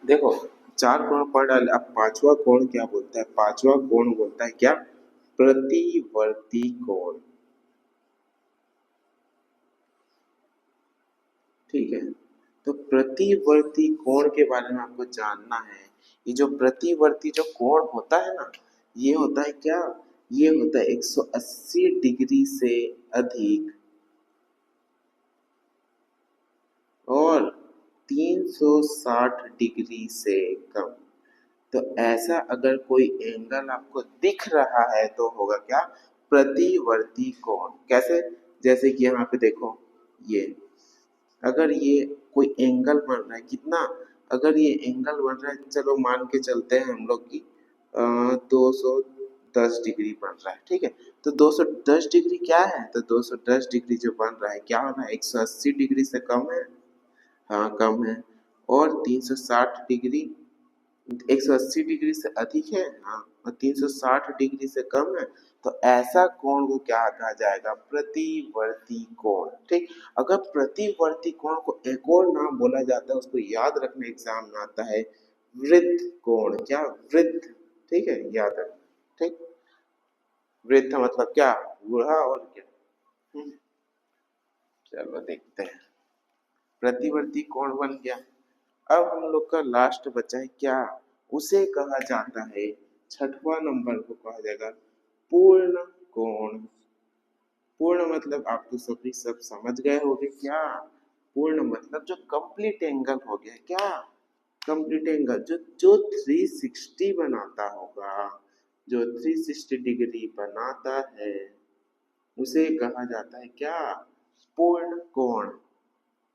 देखो, 4 कोण पढ़ डाले, अब 5वां कोण क्या बोलता है? 5वां कोण बोलता है क्या? प्रतिवर्ती कोण। ठीक है, तो प्रतिवर्ती कोण के बारे में आपको जानना है। ये जो प्रतिवर्ती जो कोण होता है ना, ये होता है क्या? ये होता है 180 डिग्री से अधिक और 360 डिग्री से कम। तो ऐसा अगर कोई एंगल आपको दिख रहा है तो होगा क्या? प्रतिवर्ती कोण। कैसे? जैसे कि यहाँ पे देखो, ये अगर ये कोई एंगल बन रहा है कितना, अगर ये एंगल बन रहा है, चलो मान के चलते हैं हम लोग की 210 डिग्री बन रहा है। ठीक है, तो 210 डिग्री क्या है? तो 210 डिग्री जो बन रहा है क्या हो रहा है? 180 डिग्री से कम है। हाँ, कम है। और 360 डिग्री, 180 डिग्री से अधिक है। हाँ, और 360 डिग्री से कम है। तो ऐसा कोण को क्या कहा जाएगा? प्रतिवर्ती कोण। ठीक, अगर प्रतिवर्ती कोण को एक और नाम बोला जाता है, उसको याद रखना, एग्जाम में आता है, वृत्त कोण। क्या? वृत्त। ठीक है, याद रखना। ठीक, वृत्त मतलब क्या? बूढ़ा। और क्या? हम्म, चलो देखते हैं। प्रतिवर्ती कोण बन गया। अब हम लोग का लास्ट बचा है क्या? उसे कहा जाता है, 6वां नंबर को कहा जाएगा पूर्ण कोण। पूर्ण मतलब आप तो सभी सब समझ गए होंगे क्या? पूर्ण मतलब जो कंप्लीट एंगल हो गया। क्या? कंप्लीट एंगल जो जो 360 बनाता होगा, जो 360 डिग्री बनाता है, उसे कहा जाता है क्या? पूर्ण कोण।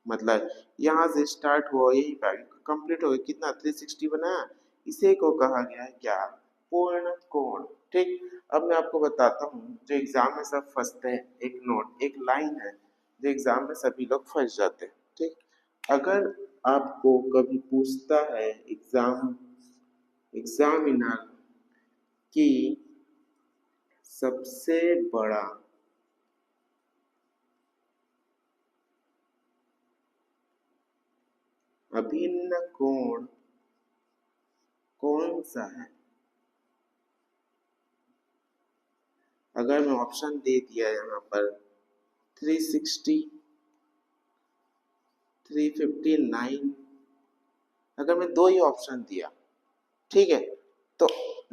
मतलब यहाँ से स्टार्ट हुआ, यही कंप्लीट हो गया, कितना 360 बनाया, इसे को कहा गया है क्या? पूर्ण कोण। ठीक, अब मैं आपको बताता हूँ जो एग्जाम में सब फंसते हैं, एक नोट, एक लाइन है जो एग्जाम में सभी लोग फंस जाते हैं। ठीक, अगर आपको कभी पूछता है एग्जामिनर कि सबसे बड़ा अभिन्न कोण कौन सा है, अगर मैं ऑप्शन दे दिया यहाँ पर 360, 359, अगर मैं दो ही ऑप्शन दिया, ठीक है, तो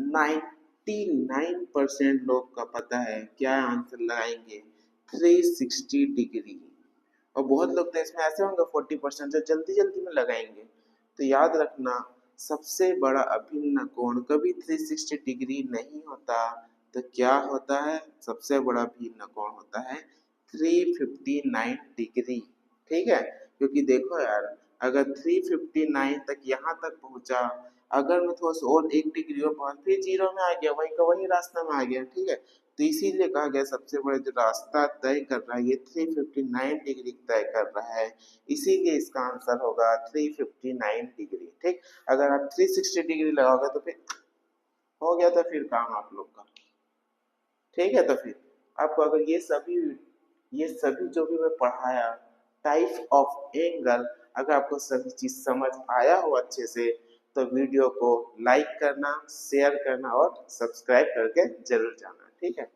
99% लोग का पता है क्या आंसर लगाएंगे? 360 डिग्री। और बहुत लोग तो इसमें ऐसे होंगे 40% जो जल्दी जल्दी में लगाएंगे। तो याद रखना, सबसे बड़ा अभिन्न कोण कभी 360 डिग्री नहीं होता। तो क्या होता है? सबसे बड़ा अभिन्न कोण होता है 359 डिग्री। ठीक है, क्योंकि देखो यार, अगर 359 तक यहाँ तक पहुंचा, अगर मैं थोड़ा सा और 1 डिग्री और पहुंच, फिर जीरो में आ गया, वही का वही रास्ता में आ गया। ठीक है, तो इसीलिए कहा गया सबसे बड़ा जो रास्ता तय कर रहा है ये 359 डिग्री तय कर रहा है, इसीलिए इसका आंसर होगा 359 डिग्री। ठीक, अगर आप 360 डिग्री लगाओगे तो फिर हो गया था फिर काम आप लोग का। ठीक है, तो फिर आपको अगर ये सभी जो भी मैं पढ़ाया, टाइप ऑफ एंगल, अगर आपको सभी चीज समझ आया हो अच्छे से, तो वीडियो को लाइक करना, शेयर करना और सब्सक्राइब करके जरूर जाना। ठीक है।